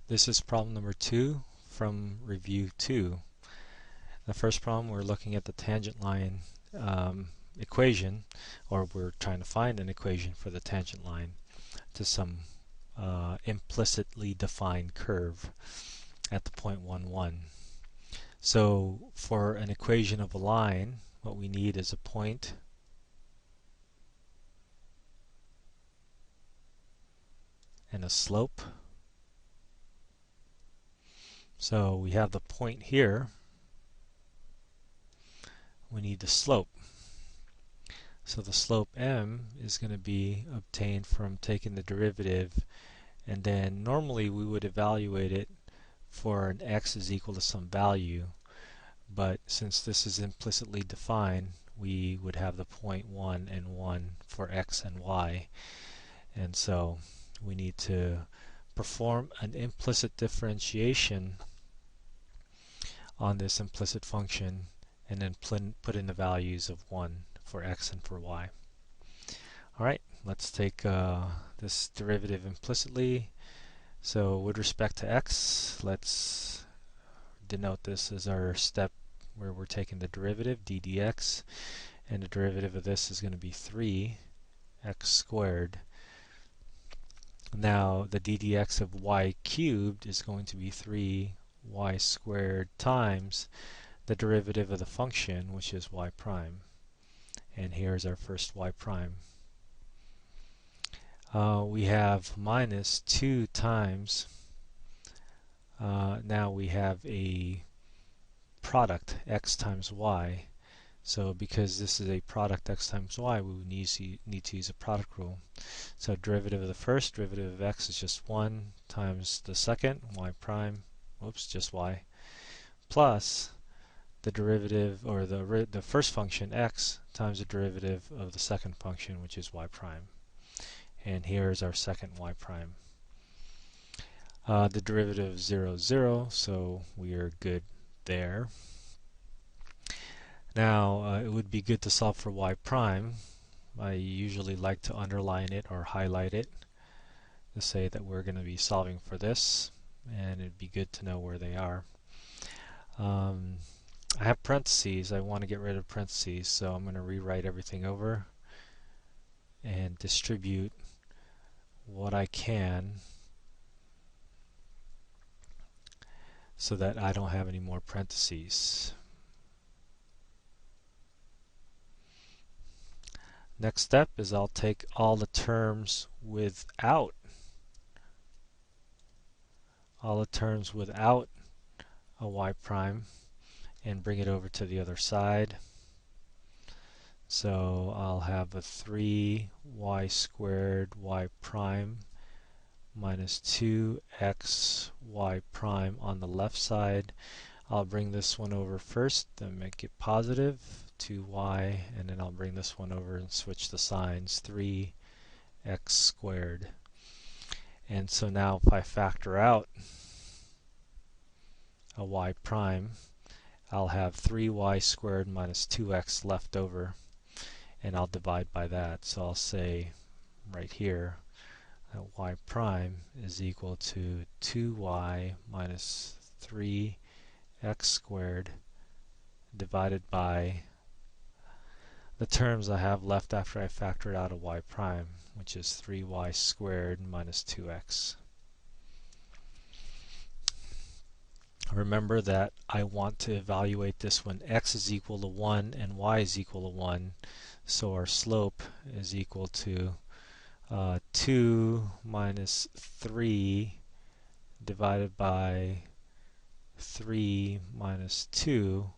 This is problem number 2 from review 2. The first problem, we're looking at the tangent line equation, or we're trying to find an equation for the tangent line to some implicitly defined curve at the point 1, 1. So for an equation of a line, what we need is a point and a slope. So we have the point here. We need the slope. So the slope m is going to be obtained from taking the derivative, and then normally we would evaluate it for an x is equal to some value, but since this is implicitly defined, we would have the point 1 and 1 for x and y, and so we need to perform an implicit differentiation on this implicit function and then put in the values of 1 for x and for y. Alright, let's take this derivative implicitly. So with respect to x, let's denote this as our step where we're taking the derivative, d dx, and the derivative of this is going to be 3x squared. Now the d dx of y cubed is going to be 3y squared times the derivative of the function, which is y prime. And here's our first y prime. We have minus 2 times, now we have a product x times y. So because this is a product x times y, we would need to use a product rule. So derivative of the first, derivative of x is just 1 times the second, y prime, oops, just y, plus the derivative, or the first function x times the derivative of the second function, which is y prime. And here is our second y prime. The derivative of 0 is 0, so we are good there. Now it would be good to solve for y prime. I usually like to underline it or highlight it to say that we're going to be solving for this, and it'd be good to know where they are. I have parentheses. I want to get rid of parentheses, so I'm going to rewrite everything over and distribute what I can so that I don't have any more parentheses. Next step is I'll take all the terms without a y prime and bring it over to the other side. So I'll have a 3y squared y prime minus 2x y prime on the left side. I'll bring this one over first, then make it positive, 2y, and then I'll bring this one over and switch the signs, 3x squared. And so now if I factor out a y prime, I'll have 3y squared minus 2x left over, and I'll divide by that. So I'll say right here that y prime is equal to 2y minus 3x squared divided by the terms I have left after I factored out a y prime, which is 3y squared minus 2x. Remember that I want to evaluate this when x is equal to 1 and y is equal to 1, so our slope is equal to 2 minus 3 divided by 3 minus 2,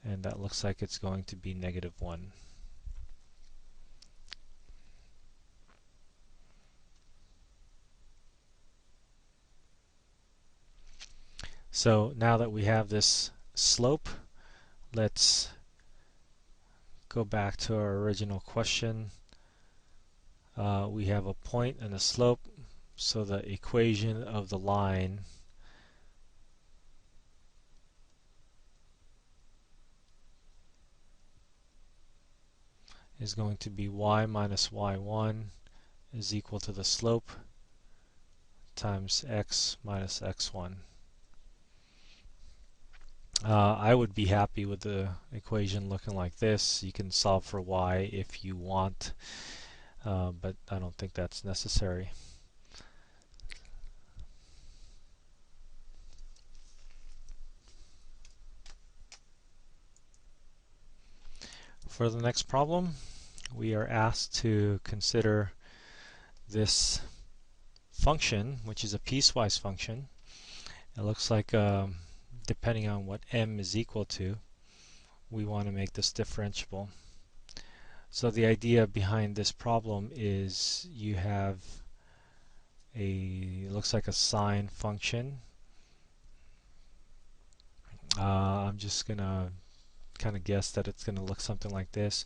and that looks like it's going to be negative 1. So now that we have this slope, let's go back to our original question. We have a point and a slope, so the equation of the line is going to be y minus y1 is equal to the slope times x minus x1. I would be happy with the equation looking like this. You can solve for y if you want, but I don't think that's necessary. For the next problem, we are asked to consider this function, which is a piecewise function. It looks like depending on what m is equal to, we want to make this differentiable. So the idea behind this problem is you have it looks like a sine function. I'm just going to kind of guess that it's going to look something like this.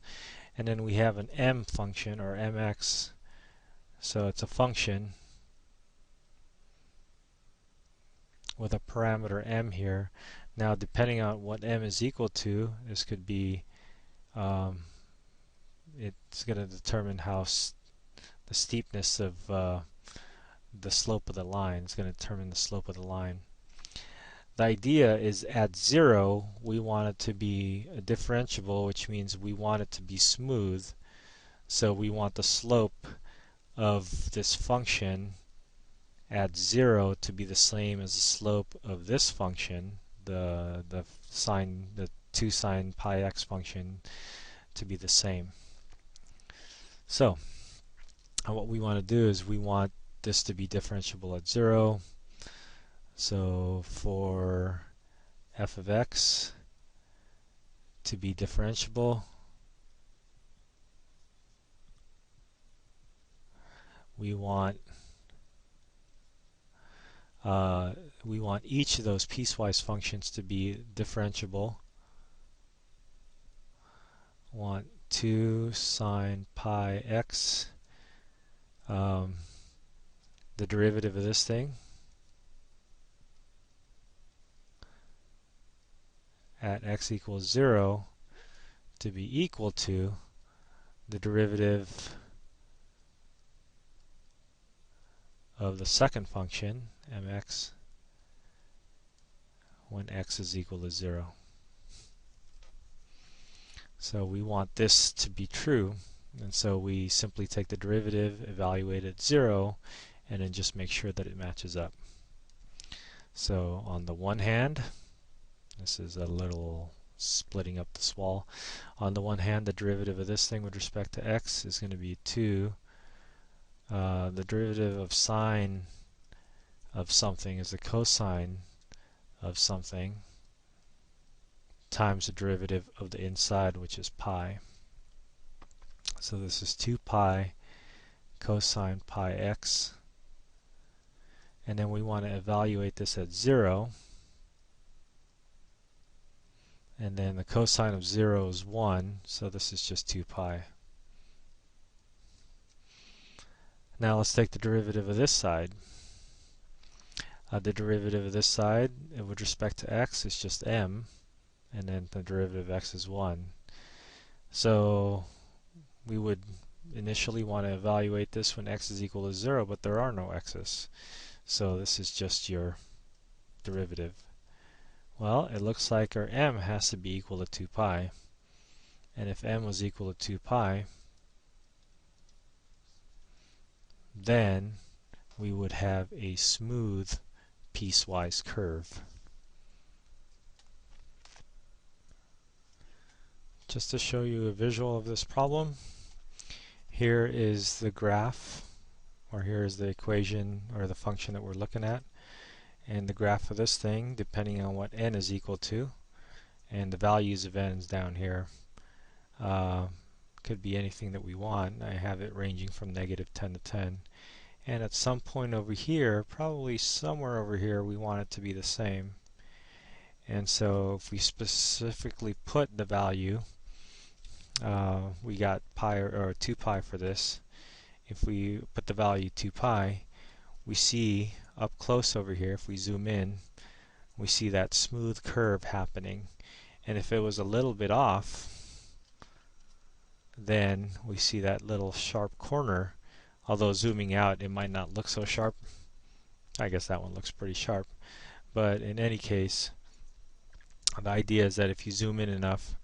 And then we have an m function, or mx. So it's a function with a parameter m here. Now, depending on what m is equal to, this could be, it's going to determine how the steepness of the slope of the line is going to determine the slope of the line. The idea is at 0, we want it to be a differentiable, which means we want it to be smooth. So we want the slope of this function at 0 to be the same as the slope of this function, the 2 sine pi x function, to be the same. So what we want to do is we want this to be differentiable at 0. So for f of x to be differentiable, we want each of those piecewise functions to be differentiable. We want 2 sine pi x, the derivative of this thing, at x equals 0 to be equal to the derivative of the second function, mx, when x is equal to 0. So we want this to be true, and so we simply take the derivative, evaluate it at 0, and then just make sure that it matches up. So on the one hand, this is a little splitting up this wall. On the one hand, the derivative of this thing with respect to x is going to be 2. The derivative of sine of something is the cosine of something times the derivative of the inside, which is pi. So this is 2 pi cosine pi x. And then we want to evaluate this at 0. And then the cosine of 0 is 1, so this is just 2 pi. Now let's take the derivative of this side. The derivative of this side with respect to x is just m, and then the derivative of x is 1. So we would initially want to evaluate this when x is equal to 0, but there are no x's. So this is just your derivative. Well, it looks like our m has to be equal to 2 pi. And if m was equal to 2 pi, then we would have a smooth piecewise curve. Just to show you a visual of this problem, here is the graph, or here is the equation or the function that we're looking at. And the graph of this thing, depending on what n is equal to, and the values of n is down here, could be anything that we want. I have it ranging from -10 to 10. And at some point over here, probably somewhere over here, we want it to be the same. And so if we specifically put the value, we got pi or 2 pi for this. If we put the value 2 pi, we see up close over here, if we zoom in, we see that smooth curve happening. And if it was a little bit off, then we see that little sharp corner. Although zooming out, it might not look so sharp. I guess that one looks pretty sharp. But in any case, the idea is that if you zoom in enough,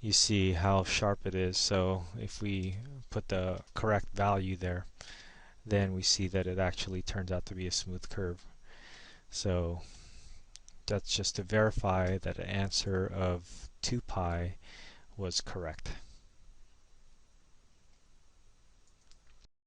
you see how sharp it is. So if we put the correct value there, then we see that it actually turns out to be a smooth curve. So that's just to verify that the answer of 2 pi was correct.